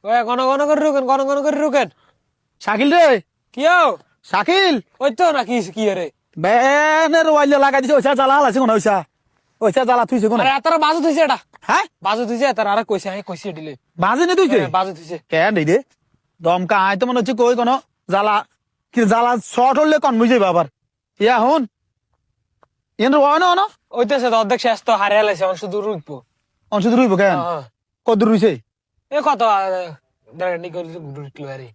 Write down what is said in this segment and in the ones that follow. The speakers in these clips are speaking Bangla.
ওই ঘন ঘন করে রুকেন, ঘন ঘন করে রুকেন। শাকিল রে, কি হও? শাকিল ওই তো না কি রে? বেনের ওয়াইলে লাগাই দিছে, ওইসা জ্বালা হালাইছে কোন ওইসা ওইসা জ্বালা থুইছে কোন? আরে এতার বাজু থইছে এটা। হ্যাঁ বাজু থইছে এতার, আরে কইছে আমি কইছি দিলে। বাজে নি তুইছে বাজু থইছে। কেন রে দমকা আয় তো মনে হচ্ছে কই কোন জ্বালা কি জ্বালা শর্ট হলে কন বুঝে বাবার ইয়া হন এন রয় না ওইতেছে তো অর্ধেক শেষ তো হারিয়ে লাইছে, আমার শুধু রুকবো। অংশ রইব কেন কত রইছে এ কত দাঁড়ানি করে রুকলো আরে।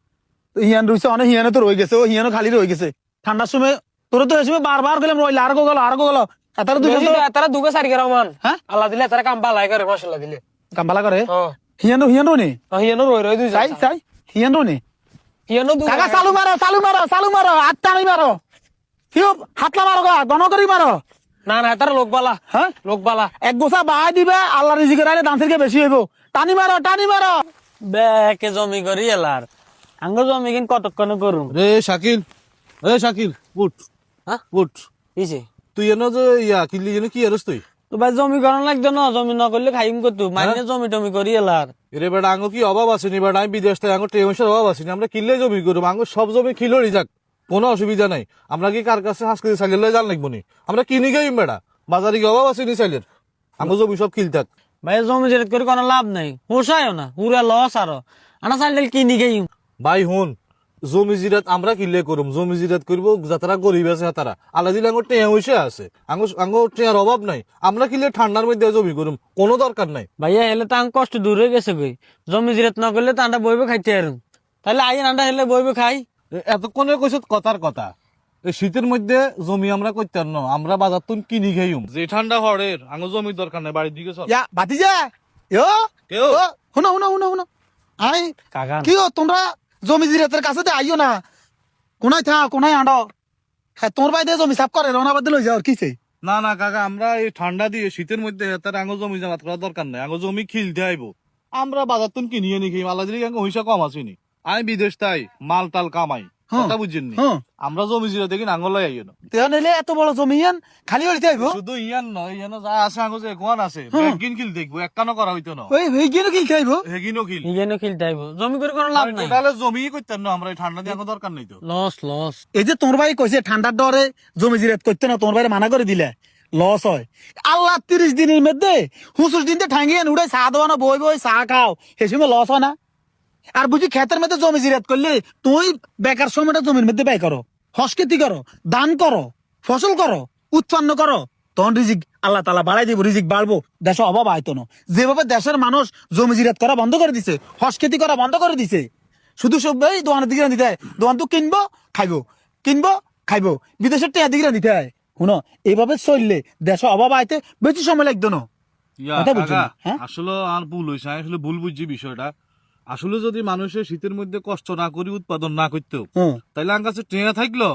হিয়ান রইছে অনেক হিয়ানে তো রয়ে গেছে, ও হিয়ানো খালি রয়ে গেছে ঠান্ডার সময় তোর তো এই সময় বারবার গেলাম রইলে আর গো গেল এতার দুজন তো তারা দুগে সারি গেল মান। হ্যাঁ আল্লাহ দিলে তারা কাম বালাই করে, মাশাআল্লাহ দিলে কামবালা করে হ্যাঁ। হিয়ানো নি হিয়ানো রই দুই চাই চাই হিয়ানো নি হিয়ানো দুই কাকা চালু মারো আটটা আমি মারো হিও হাতলা মারো গা গণ করি মারো না না তারা লোক বালা, হ্যাঁ লোক বালা। এক গোছা বাহাই দিবে আল্লাহ রিজিকের আইলে দান থেকে বেশি হইব টানি মারো বেকে জমি করি এলার আঙ্গ জমি কিন কতক্ষণ করুম রে শাকিল উঠ হ্যাঁ উঠ কিছে তুই এনে যে কিনলি যেন কি এরস তুই তো ভাই জমি করান লাগতো না, জমি না করলে খাইম করতো মানে জমি টমি করি এলার। এরে বেটা আঙ্গ কি অভাব আছে নি বেটা, আমি বিদেশ থেকে আঙ্গ টেমসের অভাব আছে নি, আমরা কিনলে জমি করবো, আঙ্গ সব জমি খিলড়ি যাক, কোনো অসুবিধা নাই। আমরা কি কার কাছে হাঁস কেজি চাইলে জান লাগবো নি, আমরা কিনি গেই বেটা, বাজারে কি অভাব আছে নি চাইলের, আঙ্গ জমি সব খিল থাক। ভাই জমি জেরেত করে কোনো লাভ নাই, হোসাইও না পুরা লস আরো আনা চাইলে কিনি গেই। ভাই হুন, জমি জিরাত আমরা কিনলে করুম, জমি জিরাত করবো যাতারা গরিব আছে তারা, আল্লাহ দিলে আঙ্গ টেয়া হইসে আছে, আঙ্গ টেয়ার অভাব নাই, আমরা কিনলে ঠান্ডার মধ্যে জমি করুম, কোনো দরকার নাই। ভাইয়া এলে তো আঙ্গ কষ্ট দূর হয়ে গেছে গই, জমি জিরাত না করলে তো আন্ডা বইবে খাইতে আরুম, তাহলে আইন আন্ডা হেলে বইবে খাই। এতক্ষণে কইছ কথার কথা, এই শীতের মধ্যে জমি আমরা করতাম না, আমরা বাজার তুন কিনি খাইম, যে ঠান্ডা হরের আঙ্গ জমির দরকার নাই, বাড়ির দিকে চল। ইয়া ভাতিজা ইয়ো কেউ শুনো আই কাকা কি ও তোমরা জমি জিরাতের কাছে তো আইও না, কোনায় আঁডো হ্যাঁ তোর ভাই দিয়ে জমি সাফ করে রওনা বাদ লই যাও কিছে না না কাকা, আমরা এই ঠান্ডা দিয়ে শীতের মধ্যে তার আঙ্গ জমি জামাত করার দরকার নাই, আঙ্গ জমি খিলতে আইবো, আমরা বাজার তুন কিনিয়ে নি খাই, আল্লাহ দিলে আঙ্গ হইসা কম আসিনি, আমি বিদেশ তাই মাল টাল কামাই, কথা বুঝছেন নি, আমরা জমি জিরা দেখি আঙ্গলাই আইও না। তেও নিলে এত বড় জমি ইয়ান খালি হইতে আইবো শুধু ইয়ান নয়, ইয়ানো যা আছে আঙ্গ যে কোয়ান আছে ব্যাগিন খিল দেখবো, একখানো করা হইতো না, ওই হইগিনো কিনতে আইবো হেগিনও খিল, নিজেও খেলতে আইব, জমি করে কোনো লাভ নাই, তাহলে জমি করতেন না, আমরা এই ঠান্ডা দিয়ে আঙ্গ দরকার নেই তো। লস। এই যে তোর ভাই কইছে ঠান্ডার ডরে জমি জিরাত করতে না, তোর ভাই মানা করে দিলে লস হয়। আল্লাহ 30 দিনের মধ্যে 25 দিনতে ঠাঙ্গিয়ে উড়ে চা দেওয়ানো বই চা খাও, সে সময় লস হয় না? আর বুঝি ক্ষেতের মধ্যে জমি জিরাত করলে তুই বেকার সময়টা জমির মধ্যে ব্যয় করো, হসকেতি করো, দান করো, ফসল করো, উৎপন্ন করো, তখন রিজিক আল্লাহ তাআলা বাড়াই দিব, রিজিক বাড়বো, দেশে অভাব আইতো না। যেভাবে দেশের মানুষ জমি জিরাত করা বন্ধ করে দিছে, হসকেতি করা বন্ধ করে দিছে, শুধু সব এই দোকানের দিকে দিতে হয়, দোকান তো কিনবো খাইবো, বিদেশের টেয়া দিকে দিতে হয়। শুনো এইভাবে চললে দেশে অভাব আইতে বেশি সময় লাগতো না। কথা বুঝছো না? হ্যাঁ? আসলে আর ভুল হয়েছে, আমি আসলে ভুল বুঝছি বিষয়টা। আসলে যদি মানুষের শীতের মধ্যে কষ্ট না করি উৎপাদন না করতো, তাইলে আমার কাছে ট্রেনা থাকলো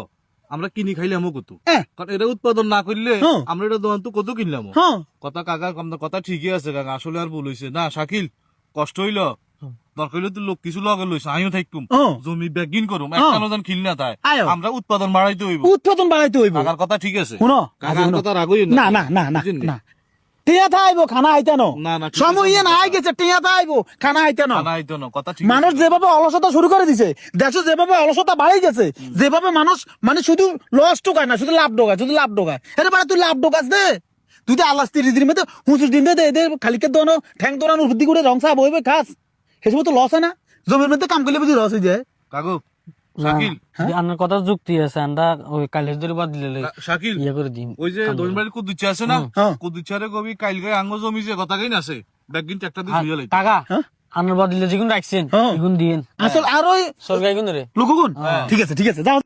আমরা কিনি খাইলাম কত, হ্যাঁ। কারণ এটা উৎপাদন না করলে হ্যাঁ। আমরা এটা দোকান তো কত কিনলাম। হ্যাঁ। কথা কাকা কথা ঠিকই আছে কাকা, আসলে আর ভুল হয়েছে না শাকিল, কষ্ট হইলো দরকার হইলে তো লোক কিছু লগে লইছে, আমিও থাকুম জমি ব্যাগিন করুম, একটা নজন কিল না তাই আয়ো। আমরা উৎপাদন বাড়াইতে হইব, উৎপাদন বাড়াইতে হইব। কাকার কথা ঠিক আছে, শুনো কাকার কথা রাগই না না না না না টিয়া থাইবো খানা আইতে না, না, ঠিক সময় আছে, ইয়ে না আই গেছে টিয়া থাইবো খানা আইতে বানাইতো না, কথা ঠিক মানুষ আছে। যেভাবে অলসতা শুরু করে দিছে, দেশে যেভাবে অলসতা বাড়াই গেছে, যেভাবে মানুষ মানে শুধু লস টোকায় না, শুধু লাভ ঢোকায় এর মানে তুই লাভ ঢোকাস দে, তুই তো আল্লাহ 30 দিনের মধ্যে 25 দিন দে খালিকে দোনো ঠ্যাং দোনানো বুদ্ধি করে রংসা বইবে খাস, সেসব তো লস হয় না? জমির মধ্যে কাম করলে বুঝি লস হয়ে যায়। কাকু শাকিল, আপনার কথা যুক্তি আছে, আমরা ওই কালের ধরে বাদ দিলে শাকিল ইয়ে করে দিন। ওই যে দৈনবাড়ির কুদুচ্ছা আছে না, হ্যাঁ। কুদুচ্ছারে কবি কাইল গায়ে আঙ্গ জমি যে কথা গাইন আছে ব্যাগিন একটা দিয়ে ধুইয়া লাইতো। টাকা হ্যাঁ? আপনার বাদ দিলে যেগুন রাখছেন হ্যাঁ। এগুন দিন আসল আর ওই সরকার এগুন রে লোকগুন ঠিক আছে যাও।